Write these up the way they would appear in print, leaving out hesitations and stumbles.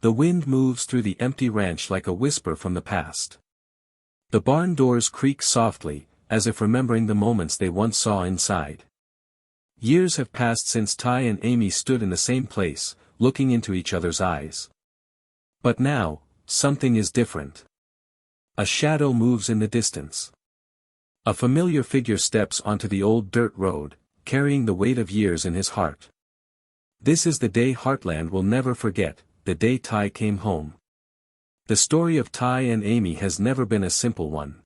The wind moves through the empty ranch like a whisper from the past. The barn doors creak softly, as if remembering the moments they once saw inside. Years have passed since Ty and Amy stood in the same place, looking into each other's eyes. But now, something is different. A shadow moves in the distance. A familiar figure steps onto the old dirt road, carrying the weight of years in his heart. This is the day Heartland will never forget, the day Ty came home. The story of Ty and Amy has never been a simple one.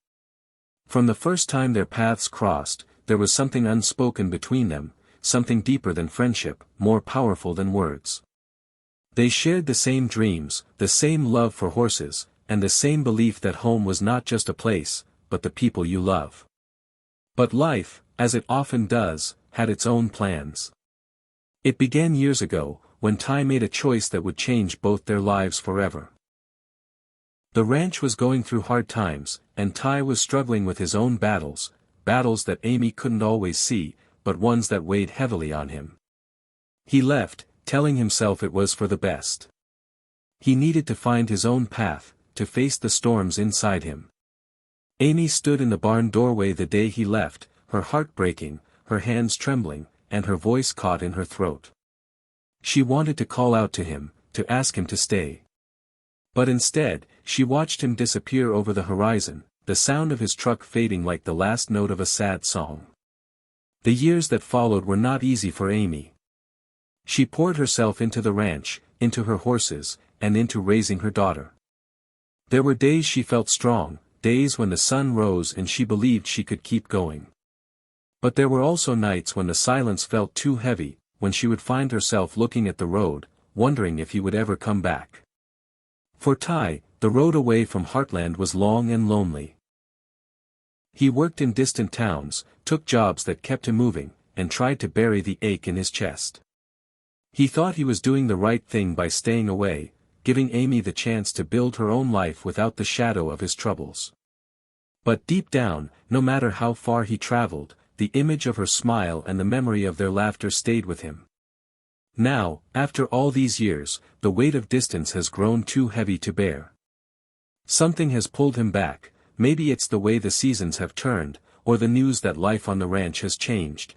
From the first time their paths crossed, there was something unspoken between them, something deeper than friendship, more powerful than words. They shared the same dreams, the same love for horses, and the same belief that home was not just a place, but the people you love. But life, as it often does, had its own plans. It began years ago, when Ty made a choice that would change both their lives forever. The ranch was going through hard times, and Ty was struggling with his own battles that Amy couldn't always see, but ones that weighed heavily on him. He left, telling himself it was for the best. He needed to find his own path, to face the storms inside him. Amy stood in the barn doorway the day he left, her heart breaking, her hands trembling, and her voice caught in her throat. She wanted to call out to him, to ask him to stay. But instead, she watched him disappear over the horizon, the sound of his truck fading like the last note of a sad song. The years that followed were not easy for Amy. She poured herself into the ranch, into her horses, and into raising her daughter. There were days she felt strong, days when the sun rose and she believed she could keep going. But there were also nights when the silence felt too heavy, when she would find herself looking at the road, wondering if he would ever come back. For Ty, the road away from Heartland was long and lonely. He worked in distant towns, took jobs that kept him moving, and tried to bury the ache in his chest. He thought he was doing the right thing by staying away, giving Amy the chance to build her own life without the shadow of his troubles. But deep down, no matter how far he traveled, the image of her smile and the memory of their laughter stayed with him. Now, after all these years, the weight of distance has grown too heavy to bear. Something has pulled him back, maybe it's the way the seasons have turned, or the news that life on the ranch has changed.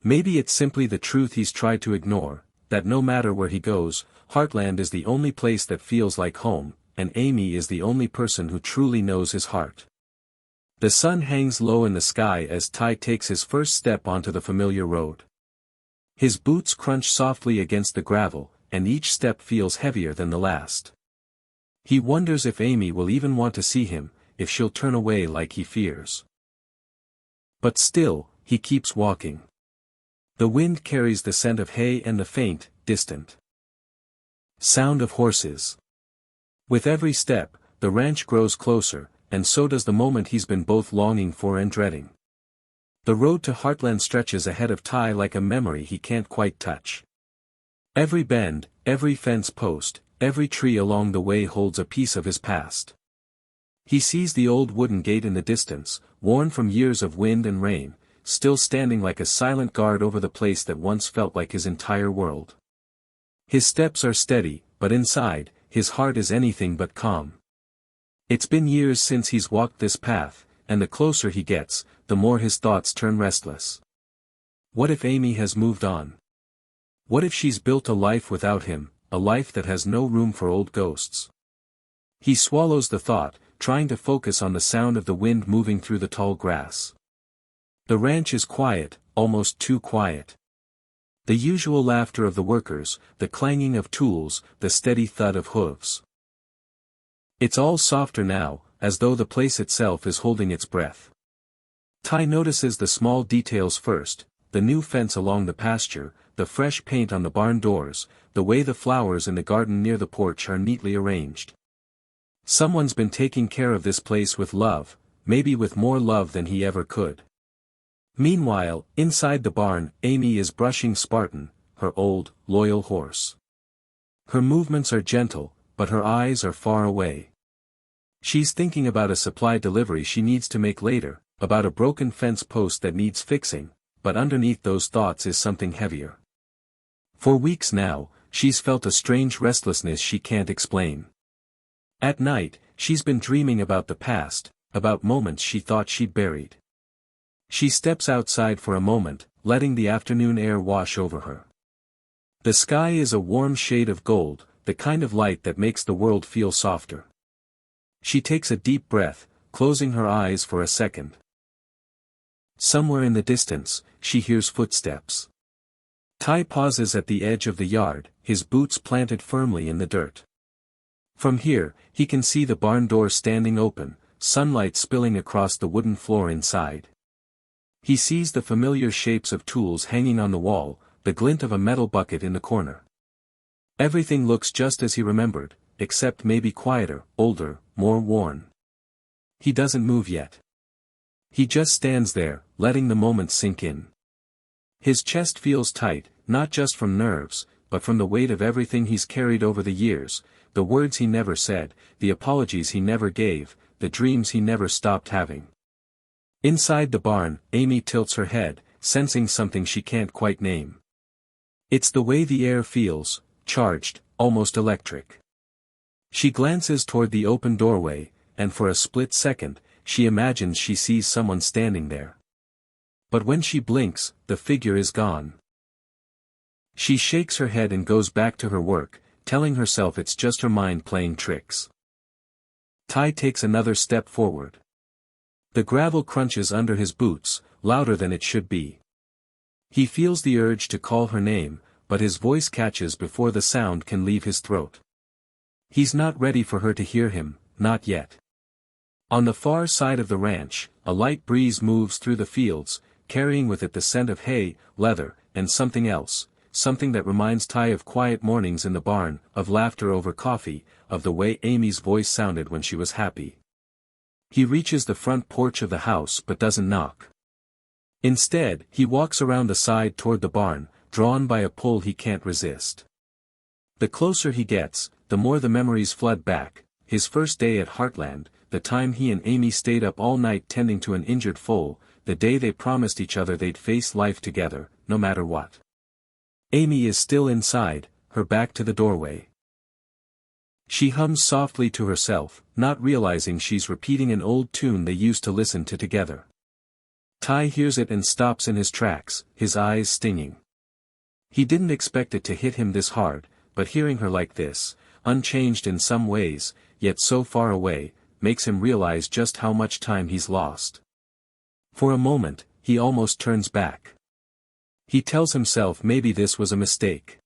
Maybe it's simply the truth he's tried to ignore, that no matter where he goes, Heartland is the only place that feels like home, and Amy is the only person who truly knows his heart. The sun hangs low in the sky as Ty takes his first step onto the familiar road. His boots crunch softly against the gravel, and each step feels heavier than the last. He wonders if Amy will even want to see him, if she'll turn away like he fears. But still, he keeps walking. The wind carries the scent of hay and the faint, distant sound of horses. With every step, the ranch grows closer, and so does the moment he's been both longing for and dreading. The road to Heartland stretches ahead of Ty like a memory he can't quite touch. Every bend, every fence post, every tree along the way holds a piece of his past. He sees the old wooden gate in the distance, worn from years of wind and rain, still standing like a silent guard over the place that once felt like his entire world. His steps are steady, but inside, his heart is anything but calm. It's been years since he's walked this path, and the closer he gets, the more his thoughts turn restless. What if Amy has moved on? What if she's built a life without him, a life that has no room for old ghosts? He swallows the thought, trying to focus on the sound of the wind moving through the tall grass. The ranch is quiet, almost too quiet. The usual laughter of the workers, the clanging of tools, the steady thud of hooves. It's all softer now, as though the place itself is holding its breath. Ty notices the small details first, the new fence along the pasture, the fresh paint on the barn doors, the way the flowers in the garden near the porch are neatly arranged. Someone's been taking care of this place with love, maybe with more love than he ever could. Meanwhile, inside the barn, Amy is brushing Spartan, her old, loyal horse. Her movements are gentle, but her eyes are far away. She's thinking about a supply delivery she needs to make later, about a broken fence post that needs fixing, but underneath those thoughts is something heavier. For weeks now, she's felt a strange restlessness she can't explain. At night, she's been dreaming about the past, about moments she thought she'd buried. She steps outside for a moment, letting the afternoon air wash over her. The sky is a warm shade of gold, the kind of light that makes the world feel softer. She takes a deep breath, closing her eyes for a second. Somewhere in the distance, she hears footsteps. Ty pauses at the edge of the yard, his boots planted firmly in the dirt. From here, he can see the barn door standing open, sunlight spilling across the wooden floor inside. He sees the familiar shapes of tools hanging on the wall, the glint of a metal bucket in the corner. Everything looks just as he remembered, except maybe quieter, older, more worn. He doesn't move yet. He just stands there, letting the moment sink in. His chest feels tight, not just from nerves, but from the weight of everything he's carried over the years, the words he never said, the apologies he never gave, the dreams he never stopped having. Inside the barn, Amy tilts her head, sensing something she can't quite name. It's the way the air feels, charged, almost electric. She glances toward the open doorway, and for a split second, she imagines she sees someone standing there. But when she blinks, the figure is gone. She shakes her head and goes back to her work, telling herself it's just her mind playing tricks. Ty takes another step forward. The gravel crunches under his boots, louder than it should be. He feels the urge to call her name, but his voice catches before the sound can leave his throat. He's not ready for her to hear him, not yet. On the far side of the ranch, a light breeze moves through the fields, carrying with it the scent of hay, leather, and something else, something that reminds Ty of quiet mornings in the barn, of laughter over coffee, of the way Amy's voice sounded when she was happy. He reaches the front porch of the house but doesn't knock. Instead, he walks around the side toward the barn, drawn by a pull he can't resist. The closer he gets, the more the memories flood back, his first day at Heartland, the time he and Amy stayed up all night tending to an injured foal, the day they promised each other they'd face life together, no matter what. Amy is still inside, her back to the doorway. She hums softly to herself, not realizing she's repeating an old tune they used to listen to together. Ty hears it and stops in his tracks, his eyes stinging. He didn't expect it to hit him this hard, but hearing her like this, unchanged in some ways, yet so far away, makes him realize just how much time he's lost. For a moment, he almost turns back. He tells himself maybe this was a mistake.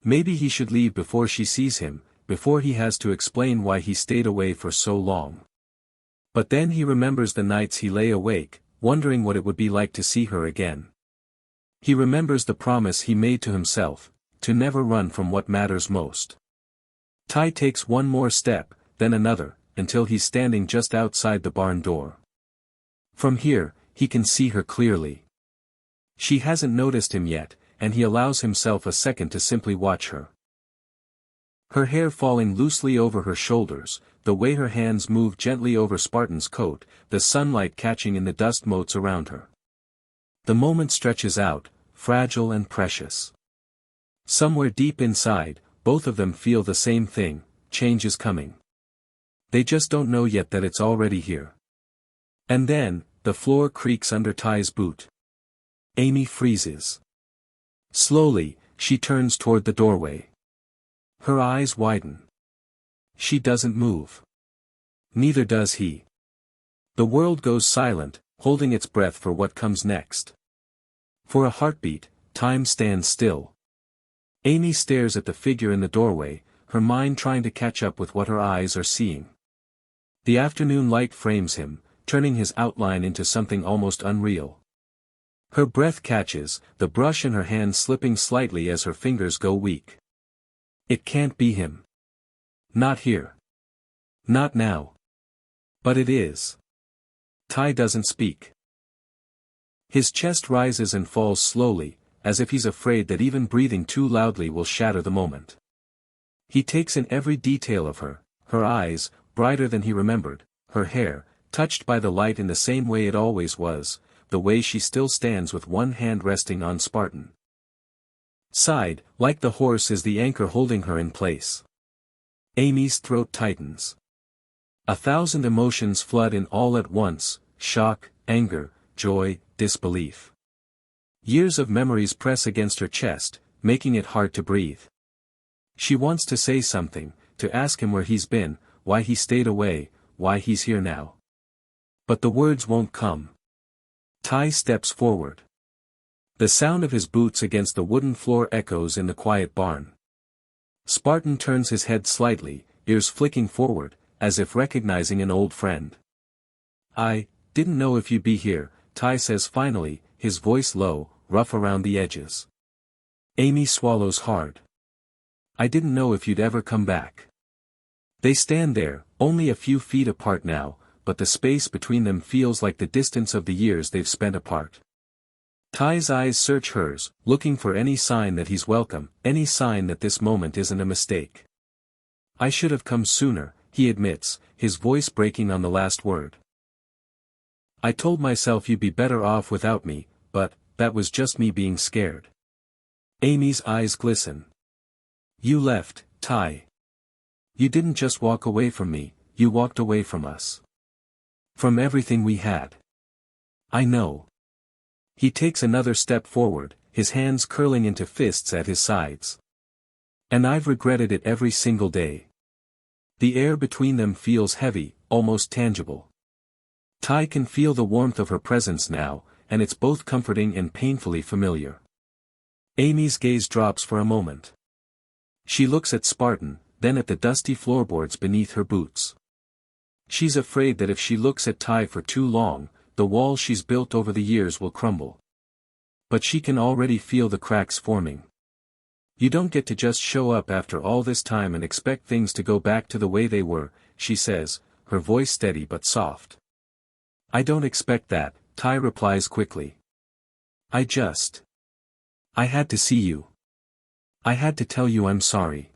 Maybe he should leave before she sees him, before he has to explain why he stayed away for so long. But then he remembers the nights he lay awake, wondering what it would be like to see her again. He remembers the promise he made to himself, to never run from what matters most. Ty takes one more step, then another, until he's standing just outside the barn door. From here, he can see her clearly. She hasn't noticed him yet, and he allows himself a second to simply watch her. Her hair falling loosely over her shoulders, the way her hands move gently over Spartan's coat, the sunlight catching in the dust motes around her. The moment stretches out, fragile and precious. Somewhere deep inside, both of them feel the same thing, change is coming. They just don't know yet that it's already here. And then, the floor creaks under Ty's boot. Amy freezes. Slowly, she turns toward the doorway. Her eyes widen. She doesn't move. Neither does he. The world goes silent, holding its breath for what comes next. For a heartbeat, time stands still. Amy stares at the figure in the doorway, her mind trying to catch up with what her eyes are seeing. The afternoon light frames him, turning his outline into something almost unreal. Her breath catches, the brush in her hand slipping slightly as her fingers go weak. It can't be him. Not here. Not now. But it is. Ty doesn't speak. His chest rises and falls slowly, as if he's afraid that even breathing too loudly will shatter the moment. He takes in every detail of her, her eyes, brighter than he remembered, her hair, touched by the light in the same way it always was, the way she still stands with one hand resting on Spartan. Side, like the horse is the anchor holding her in place. Amy's throat tightens. 1,000 emotions flood in all at once: shock, anger, joy, disbelief. Years of memories press against her chest, making it hard to breathe. She wants to say something, to ask him where he's been, why he stayed away, why he's here now. But the words won't come. Ty steps forward. The sound of his boots against the wooden floor echoes in the quiet barn. Spartan turns his head slightly, ears flicking forward, as if recognizing an old friend. "I didn't know if you'd be here," Ty says finally, his voice low, rough around the edges. Amy swallows hard. "I didn't know if you'd ever come back." They stand there, only a few feet apart now, but the space between them feels like the distance of the years they've spent apart. Ty's eyes search hers, looking for any sign that he's welcome, any sign that this moment isn't a mistake. "I should have come sooner," he admits, his voice breaking on the last word. "I told myself you'd be better off without me, but that was just me being scared." Amy's eyes glisten. "You left, Ty. You didn't just walk away from me, you walked away from us. From everything we had." "I know." He takes another step forward, his hands curling into fists at his sides. "And I've regretted it every single day." The air between them feels heavy, almost tangible. Ty can feel the warmth of her presence now, and it's both comforting and painfully familiar. Amy's gaze drops for a moment. She looks at Spartan, then at the dusty floorboards beneath her boots. She's afraid that if she looks at Ty for too long, the wall she's built over the years will crumble. But she can already feel the cracks forming. "You don't get to just show up after all this time and expect things to go back to the way they were," she says, her voice steady but soft. "I don't expect that," Ty replies quickly. I had to see you. I had to tell you I'm sorry.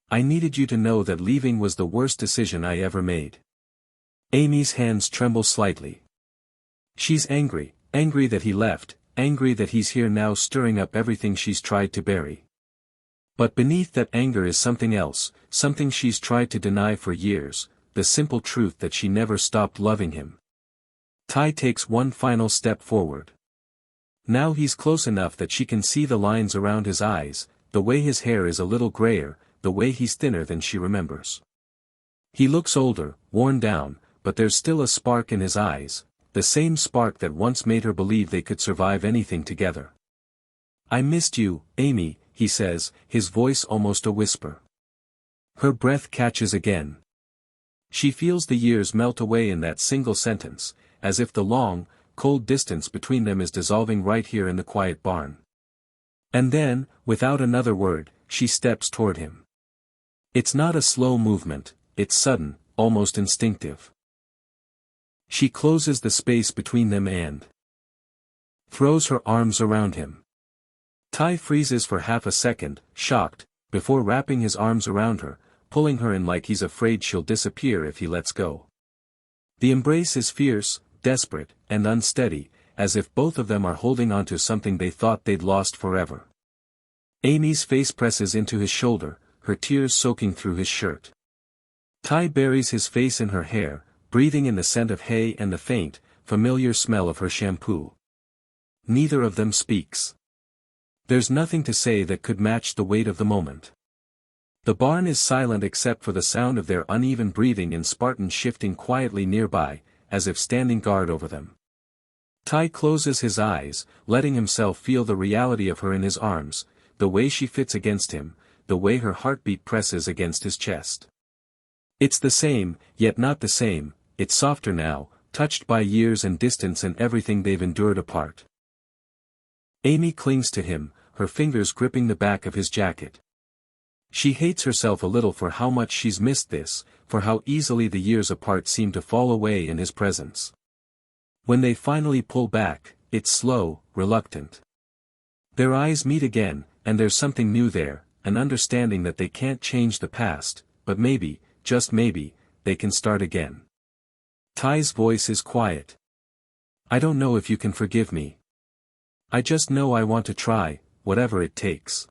I needed you to know that leaving was the worst decision I ever made." Amy's hands tremble slightly. She's angry that he left, angry that he's here now stirring up everything she's tried to bury. But beneath that anger is something else, something she's tried to deny for years, the simple truth that she never stopped loving him. Ty takes one final step forward. Now he's close enough that she can see the lines around his eyes, the way his hair is a little grayer, the way he's thinner than she remembers. He looks older, worn down, but there's still a spark in his eyes, the same spark that once made her believe they could survive anything together. "I missed you, Amy," he says, his voice almost a whisper. Her breath catches again. She feels the years melt away in that single sentence, as if the long, cold distance between them is dissolving right here in the quiet barn. And then, without another word, she steps toward him. It's not a slow movement, it's sudden, almost instinctive. She closes the space between them and throws her arms around him. Ty freezes for half a second, shocked, before wrapping his arms around her, pulling her in like he's afraid she'll disappear if he lets go. The embrace is fierce, desperate, and unsteady, as if both of them are holding onto something they thought they'd lost forever. Amy's face presses into his shoulder, her tears soaking through his shirt. Ty buries his face in her hair, breathing in the scent of hay and the faint, familiar smell of her shampoo. Neither of them speaks. There's nothing to say that could match the weight of the moment. The barn is silent except for the sound of their uneven breathing and Spartan shifting quietly nearby, as if standing guard over them. Ty closes his eyes, letting himself feel the reality of her in his arms, the way she fits against him, the way her heartbeat presses against his chest. It's the same, yet not the same, it's softer now, touched by years and distance and everything they've endured apart. Amy clings to him, her fingers gripping the back of his jacket. She hates herself a little for how much she's missed this, for how easily the years apart seem to fall away in his presence. When they finally pull back, it's slow, reluctant. Their eyes meet again, and there's something new there, an understanding that they can't change the past, but maybe, just maybe, they can start again. Ty's voice is quiet. "I don't know if you can forgive me. I just know I want to try, whatever it takes.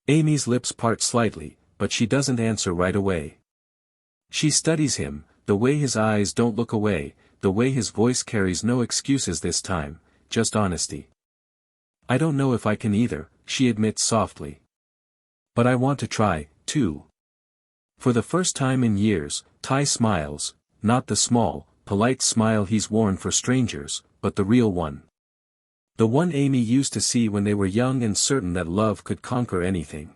Amy's lips part slightly, but she doesn't answer right away. She studies him, the way his eyes don't look away, the way his voice carries no excuses this time, just honesty. I don't know if I can either, she admits softly. But I want to try, too. For the first time in years, Ty smiles, not the small, polite smile he's worn for strangers, but the real one. The one Amy used to see when they were young and certain that love could conquer anything.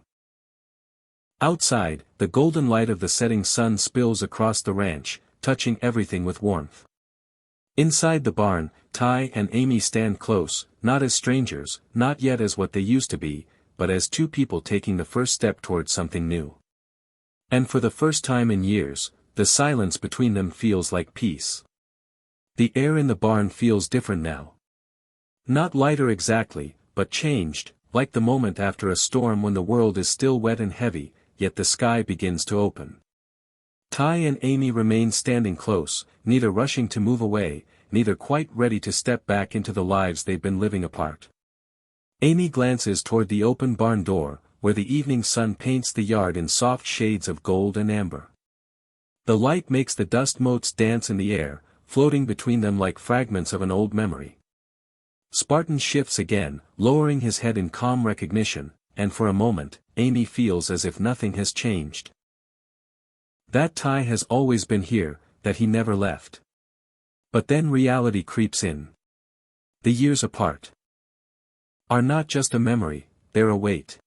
Outside, the golden light of the setting sun spills across the ranch, touching everything with warmth. Inside the barn, Ty and Amy stand close, not as strangers, not yet as what they used to be, but as two people taking the first step towards something new. And for the first time in years, the silence between them feels like peace. The air in the barn feels different now. Not lighter exactly, but changed, like the moment after a storm when the world is still wet and heavy, yet the sky begins to open. Ty and Amy remain standing close, neither rushing to move away, neither quite ready to step back into the lives they've been living apart. Amy glances toward the open barn door, where the evening sun paints the yard in soft shades of gold and amber. The light makes the dust motes dance in the air, floating between them like fragments of an old memory. Spartan shifts again, lowering his head in calm recognition, and for a moment, Amy feels as if nothing has changed. That Ty has always been here, that he never left. But then reality creeps in. The years apart are not just a memory, they're a weight.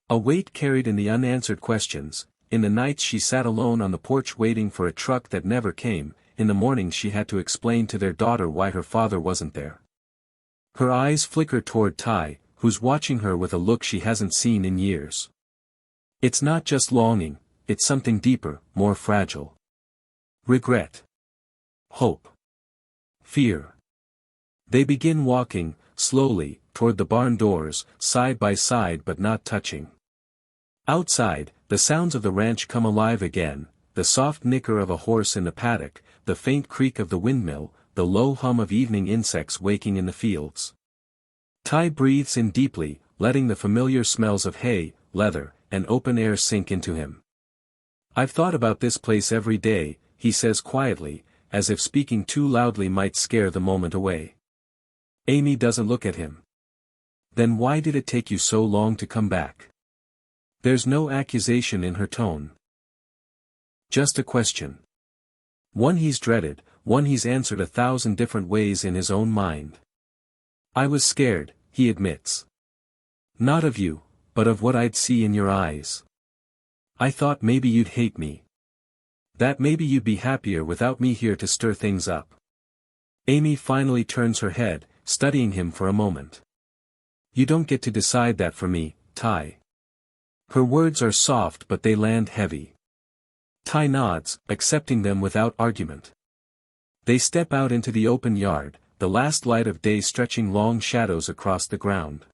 A weight carried in the unanswered questions, in the nights she sat alone on the porch waiting for a truck that never came, in the mornings she had to explain to their daughter why her father wasn't there. Her eyes flicker toward Ty, who's watching her with a look she hasn't seen in years. It's not just longing, it's something deeper, more fragile. Regret. Hope. Fear. They begin walking, slowly, toward the barn doors, side by side but not touching. Outside, the sounds of the ranch come alive again, the soft nicker of a horse in the paddock, the faint creak of the windmill, the low hum of evening insects waking in the fields. Ty breathes in deeply, letting the familiar smells of hay, leather, and open air sink into him. I've thought about this place every day, he says quietly, as if speaking too loudly might scare the moment away. Amy doesn't look at him. Then why did it take you so long to come back? There's no accusation in her tone. Just a question. One he's dreaded, one he's answered 1,000 different ways in his own mind. I was scared, he admits. Not of you, but of what I'd see in your eyes. I thought maybe you'd hate me. That maybe you'd be happier without me here to stir things up. Amy finally turns her head, studying him for a moment. You don't get to decide that for me, Ty. Her words are soft but they land heavy. Ty nods, accepting them without argument. They step out into the open yard, the last light of day stretching long shadows across the ground.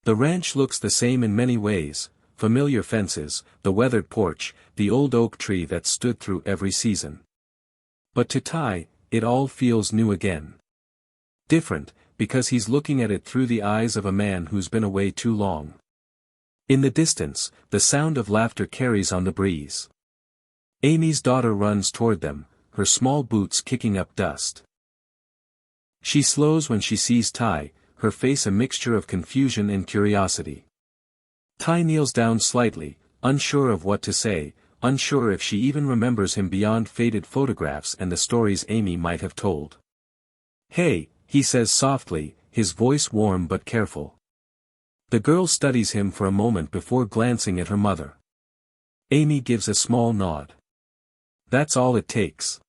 The ranch looks the same in many ways, familiar fences, the weathered porch, the old oak tree that stood through every season. But to Ty, it all feels new again. Different, because he's looking at it through the eyes of a man who's been away too long. In the distance, the sound of laughter carries on the breeze. Amy's daughter runs toward them, her small boots kicking up dust. She slows when she sees Ty, her face a mixture of confusion and curiosity. Ty kneels down slightly, unsure of what to say, unsure if she even remembers him beyond faded photographs and the stories Amy might have told. Hey, he says softly, his voice warm but careful. The girl studies him for a moment before glancing at her mother. Amy gives a small nod. That's all it takes.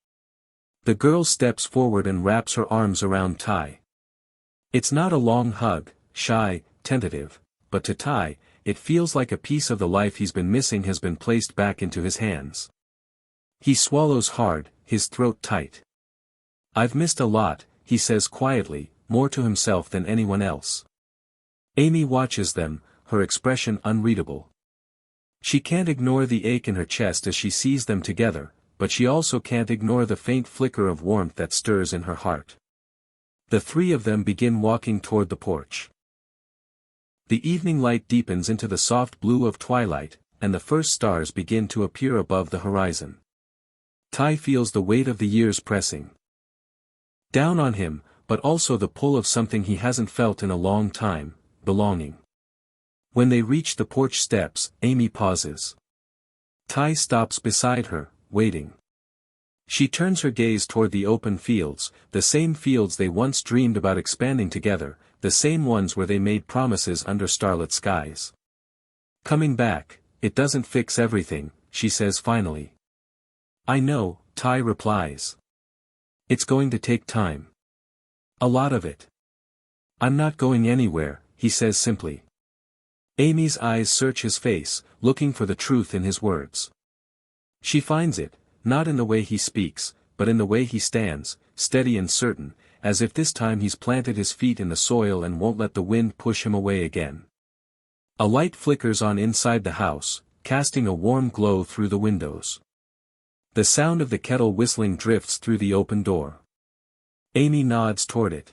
The girl steps forward and wraps her arms around Ty. It's not a long hug, shy, tentative, but to Ty, it feels like a piece of the life he's been missing has been placed back into his hands. He swallows hard, his throat tight. I've missed a lot, he says quietly, more to himself than anyone else. Amy watches them, her expression unreadable. She can't ignore the ache in her chest as she sees them together, but she also can't ignore the faint flicker of warmth that stirs in her heart. The three of them begin walking toward the porch. The evening light deepens into the soft blue of twilight, and the first stars begin to appear above the horizon. Ty feels the weight of the years pressing down on him, but also the pull of something he hasn't felt in a long time, belonging. When they reach the porch steps, Amy pauses. Ty stops beside her, waiting. She turns her gaze toward the open fields, the same fields they once dreamed about expanding together, the same ones where they made promises under starlit skies. Coming back, it doesn't fix everything, she says finally. I know, Ty replies. It's going to take time. A lot of it. I'm not going anywhere, he says simply. Amy's eyes search his face, looking for the truth in his words. She finds it, not in the way he speaks, but in the way he stands, steady and certain, as if this time he's planted his feet in the soil and won't let the wind push him away again. A light flickers on inside the house, casting a warm glow through the windows. The sound of the kettle whistling drifts through the open door. Amy nods toward it.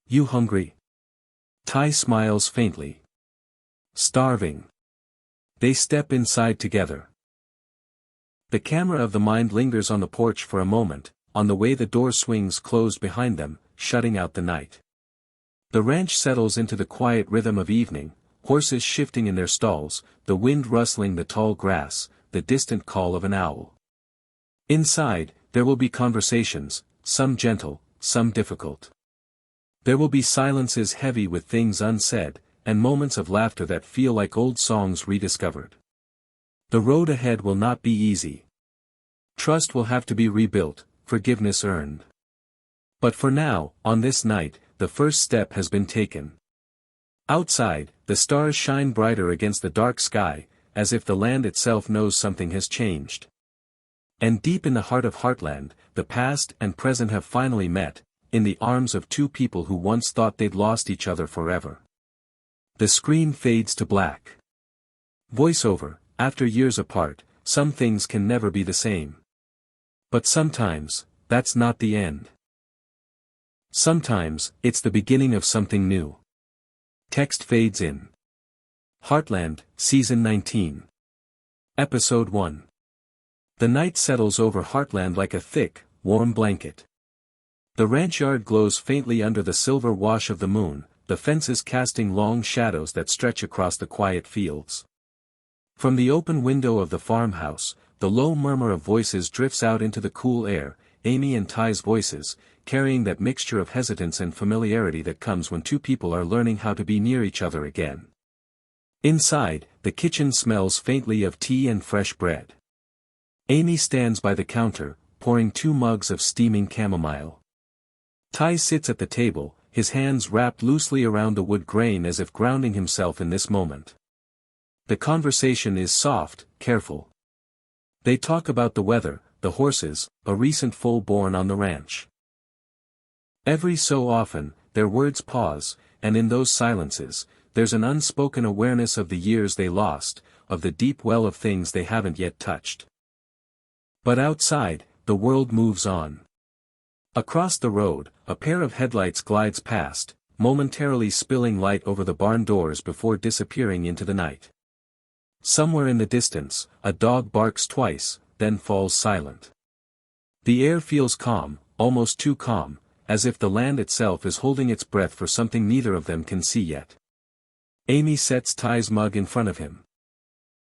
You hungry? Ty smiles faintly. Starving. They step inside together. The camera of the mind lingers on the porch for a moment, on the way the door swings closed behind them, shutting out the night. The ranch settles into the quiet rhythm of evening, horses shifting in their stalls, the wind rustling the tall grass, the distant call of an owl. Inside, there will be conversations, some gentle, some difficult. There will be silences heavy with things unsaid, and moments of laughter that feel like old songs rediscovered. The road ahead will not be easy. Trust will have to be rebuilt, forgiveness earned. But for now, on this night, the first step has been taken. Outside, the stars shine brighter against the dark sky, as if the land itself knows something has changed. And deep in the heart of Heartland, the past and present have finally met, in the arms of two people who once thought they'd lost each other forever. The screen fades to black. Voiceover, after years apart, some things can never be the same. But sometimes, that's not the end. Sometimes, it's the beginning of something new. Text fades in. Heartland, Season 19. Episode 1. The night settles over Heartland like a thick, warm blanket. The ranch yard glows faintly under the silver wash of the moon, the fences casting long shadows that stretch across the quiet fields. From the open window of the farmhouse, the low murmur of voices drifts out into the cool air, Amy and Ty's voices, carrying that mixture of hesitance and familiarity that comes when two people are learning how to be near each other again. Inside, the kitchen smells faintly of tea and fresh bread. Amy stands by the counter, pouring 2 mugs of steaming chamomile. Ty sits at the table, his hands wrapped loosely around the wood grain as if grounding himself in this moment. The conversation is soft, careful. They talk about the weather, the horses, a recent foal born on the ranch. Every so often, their words pause, and in those silences, there's an unspoken awareness of the years they lost, of the deep well of things they haven't yet touched. But outside, the world moves on. Across the road, a pair of headlights glides past, momentarily spilling light over the barn doors before disappearing into the night. Somewhere in the distance, a dog barks twice, then falls silent. The air feels calm, almost too calm, as if the land itself is holding its breath for something neither of them can see yet. Amy sets Ty's mug in front of him.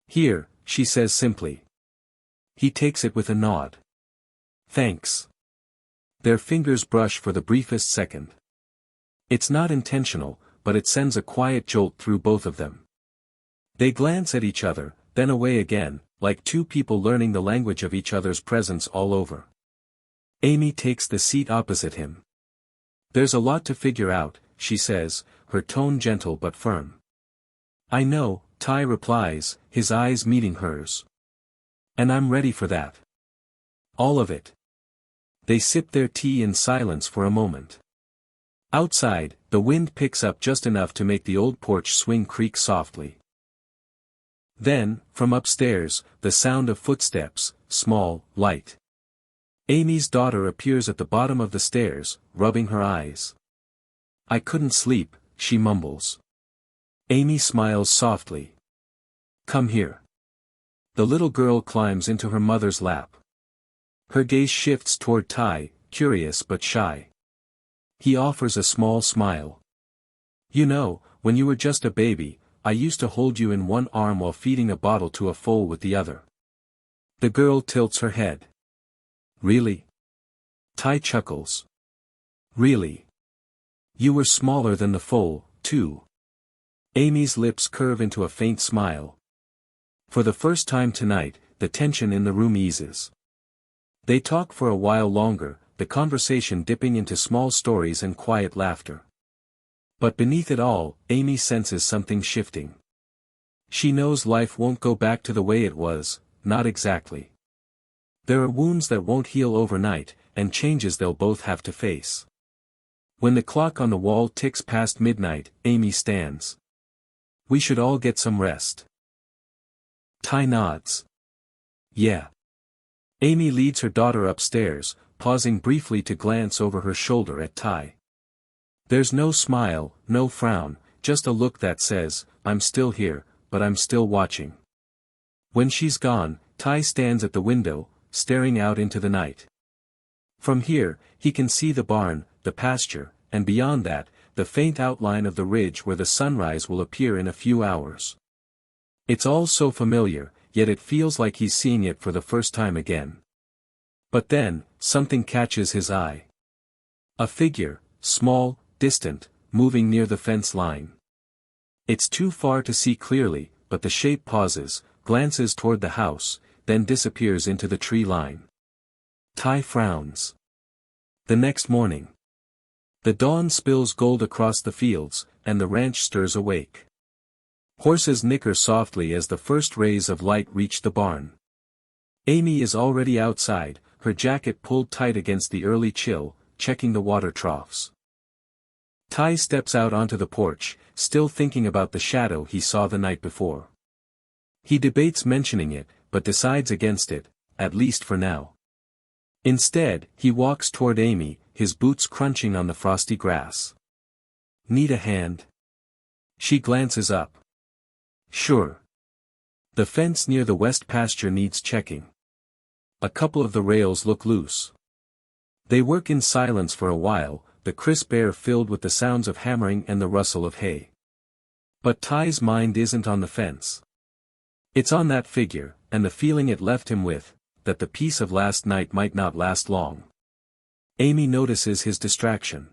Here, she says simply. He takes it with a nod. Thanks. Their fingers brush for the briefest second. It's not intentional, but it sends a quiet jolt through both of them. They glance at each other, then away again, like two people learning the language of each other's presence all over. Amy takes the seat opposite him. There's a lot to figure out, she says, her tone gentle but firm. I know, Ty replies, his eyes meeting hers. And I'm ready for that. All of it. They sip their tea in silence for a moment. Outside, the wind picks up just enough to make the old porch swing creak softly. Then, from upstairs, the sound of footsteps, small, light. Amy's daughter appears at the bottom of the stairs, rubbing her eyes. I couldn't sleep, she mumbles. Amy smiles softly. Come here. The little girl climbs into her mother's lap. Her gaze shifts toward Ty, curious but shy. He offers a small smile. You know, when you were just a baby, I used to hold you in one arm while feeding a bottle to a foal with the other. The girl tilts her head. Really? Ty chuckles. Really? You were smaller than the foal, too. Amy's lips curve into a faint smile. For the first time tonight, the tension in the room eases. They talk for a while longer, the conversation dipping into small stories and quiet laughter. But beneath it all, Amy senses something shifting. She knows life won't go back to the way it was, not exactly. There are wounds that won't heal overnight, and changes they'll both have to face. When the clock on the wall ticks past midnight, Amy stands. We should all get some rest. Ty nods. Yeah. Amy leads her daughter upstairs, pausing briefly to glance over her shoulder at Ty. There's no smile, no frown, just a look that says, I'm still here, but I'm still watching. When she's gone, Ty stands at the window, staring out into the night. From here, he can see the barn, the pasture, and beyond that, the faint outline of the ridge where the sunrise will appear in a few hours. It's all so familiar, yet it feels like he's seeing it for the first time again. But then, something catches his eye. A figure, small, distant, moving near the fence line. It's too far to see clearly, but the shape pauses, glances toward the house, then disappears into the tree line. Ty frowns. The next morning. The dawn spills gold across the fields, and the ranch stirs awake. Horses nicker softly as the first rays of light reach the barn. Amy is already outside, her jacket pulled tight against the early chill, checking the water troughs. Ty steps out onto the porch, still thinking about the shadow he saw the night before. He debates mentioning it, but decides against it, at least for now. Instead, he walks toward Amy, his boots crunching on the frosty grass. Need a hand? She glances up. Sure. The fence near the west pasture needs checking. A couple of the rails look loose. They work in silence for a while, the crisp air filled with the sounds of hammering and the rustle of hay. But Ty's mind isn't on the fence. It's on that figure, and the feeling it left him with, that the peace of last night might not last long. Amy notices his distraction.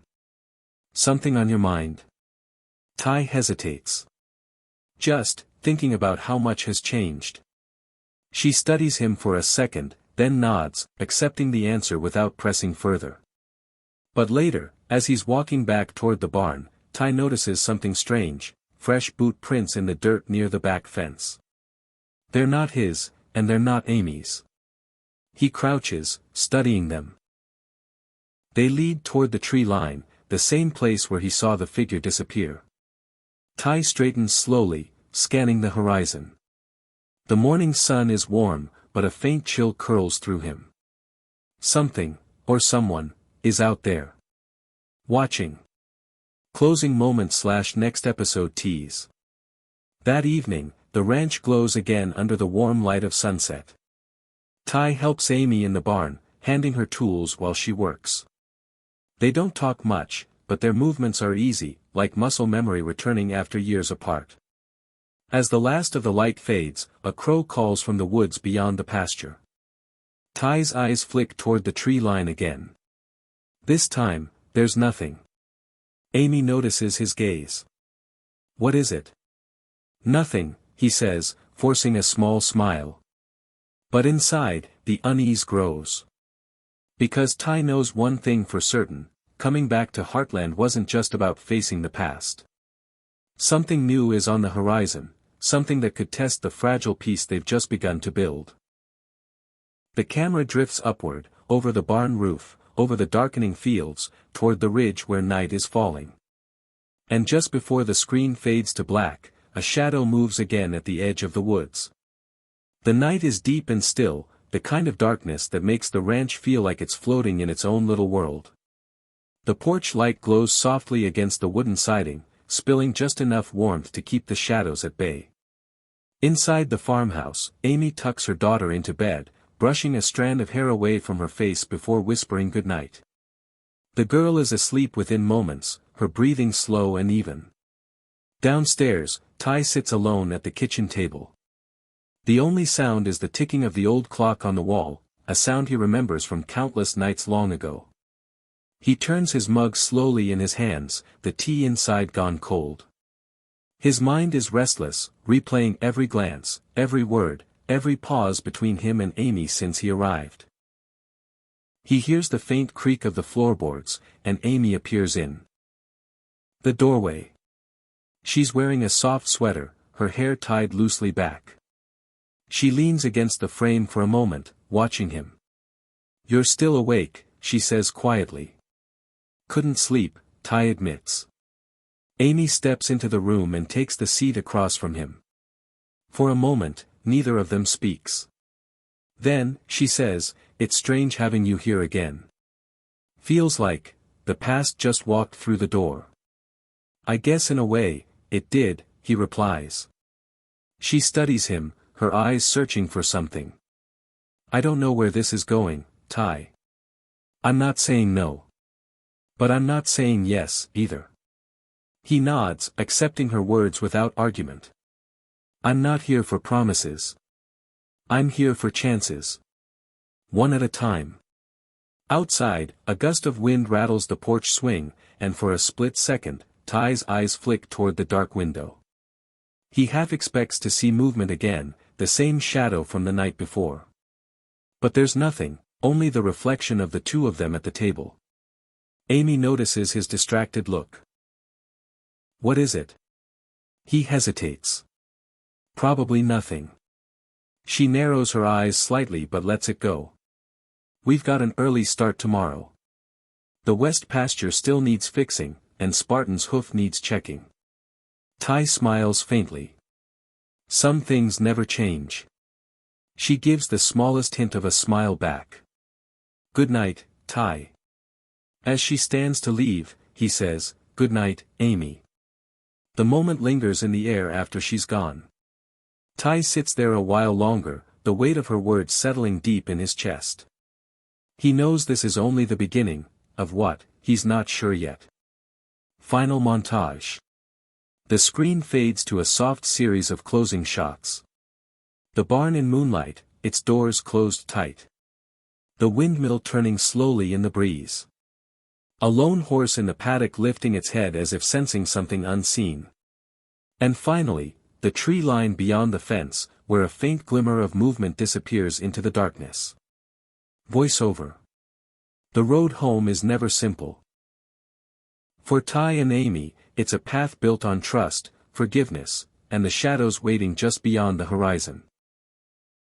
Something on your mind? Ty hesitates. Just, thinking about how much has changed. She studies him for a second, then nods, accepting the answer without pressing further. But later, as he's walking back toward the barn, Ty notices something strange, fresh boot prints in the dirt near the back fence. They're not his, and they're not Amy's. He crouches, studying them. They lead toward the tree line, the same place where he saw the figure disappear. Ty straightens slowly, scanning the horizon. The morning sun is warm, but a faint chill curls through him. Something, or someone, is out there. Watching. Closing moment/next episode tease. That evening, the ranch glows again under the warm light of sunset. Ty helps Amy in the barn, handing her tools while she works. They don't talk much, but their movements are easy, like muscle memory returning after years apart. As the last of the light fades, a crow calls from the woods beyond the pasture. Ty's eyes flick toward the tree line again. This time, there's nothing. Amy notices his gaze. What is it? Nothing, he says, forcing a small smile. But inside, the unease grows. Because Ty knows one thing for certain, coming back to Heartland wasn't just about facing the past. Something new is on the horizon, something that could test the fragile peace they've just begun to build. The camera drifts upward, over the barn roof, over the darkening fields, toward the ridge where night is falling. And just before the screen fades to black, a shadow moves again at the edge of the woods. The night is deep and still, the kind of darkness that makes the ranch feel like it's floating in its own little world. The porch light glows softly against the wooden siding, spilling just enough warmth to keep the shadows at bay. Inside the farmhouse, Amy tucks her daughter into bed, brushing a strand of hair away from her face before whispering goodnight. The girl is asleep within moments, her breathing slow and even. Downstairs, Ty sits alone at the kitchen table. The only sound is the ticking of the old clock on the wall, a sound he remembers from countless nights long ago. He turns his mug slowly in his hands, the tea inside gone cold. His mind is restless, replaying every glance, every word, every pause between him and Amy since he arrived. He hears the faint creak of the floorboards, and Amy appears in the doorway. She's wearing a soft sweater, her hair tied loosely back. She leans against the frame for a moment, watching him. "You're still awake," she says quietly. "Couldn't sleep," Ty admits. Amy steps into the room and takes the seat across from him. For a moment, neither of them speaks. Then, she says, "It's strange having you here again. Feels like the past just walked through the door." "I guess in a way, it did," he replies. She studies him, her eyes searching for something. "I don't know where this is going, Ty. I'm not saying no. But I'm not saying yes, either." He nods, accepting her words without argument. "I'm not here for promises. I'm here for chances. One at a time." Outside, a gust of wind rattles the porch swing, and for a split second, Ty's eyes flick toward the dark window. He half expects to see movement again, the same shadow from the night before. But there's nothing, only the reflection of the two of them at the table. Amy notices his distracted look. "What is it?" He hesitates. "Probably nothing." She narrows her eyes slightly but lets it go. "We've got an early start tomorrow. The west pasture still needs fixing, and Spartan's hoof needs checking." Ty smiles faintly. "Some things never change." She gives the smallest hint of a smile back. "Good night, Ty." As she stands to leave, he says, "Good night, Amy." The moment lingers in the air after she's gone. Ty sits there a while longer, the weight of her words settling deep in his chest. He knows this is only the beginning, of what, he's not sure yet. Final montage. The screen fades to a soft series of closing shots. The barn in moonlight, its doors closed tight. The windmill turning slowly in the breeze. A lone horse in the paddock lifting its head as if sensing something unseen. And finally, the tree line beyond the fence, where a faint glimmer of movement disappears into the darkness. Voiceover. The road home is never simple. For Ty and Amy, it's a path built on trust, forgiveness, and the shadows waiting just beyond the horizon.